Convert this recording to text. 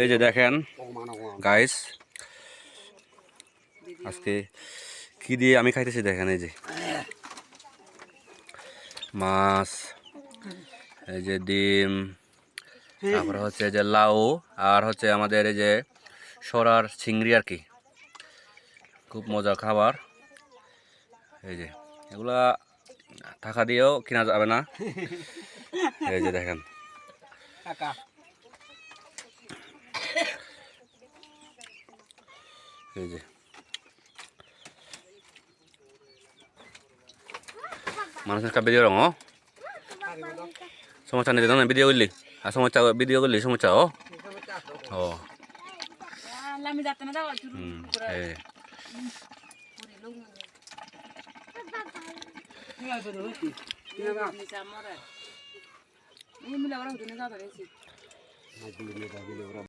এই যে দেখেন গাইস, আজকে কি দিয়ে আমি খাইতেছি দেখেন। এই যে মাছ, এই যে ডিম, তারপরে হচ্ছে যে লাউ, আর হচ্ছে আমাদের এই যে সরার চিংড়ি আর কি। খুব মজার খাবার। এই যে এগুলা টাকা দিয়েও কেনা যাবে না। এই যে দেখেন, এই যে মানুষের কা ভিডিও রঙ সমস্যা নেই না ভিডিও করলি আর সমস্যা ভিডিও করলি সমস্যা ও ও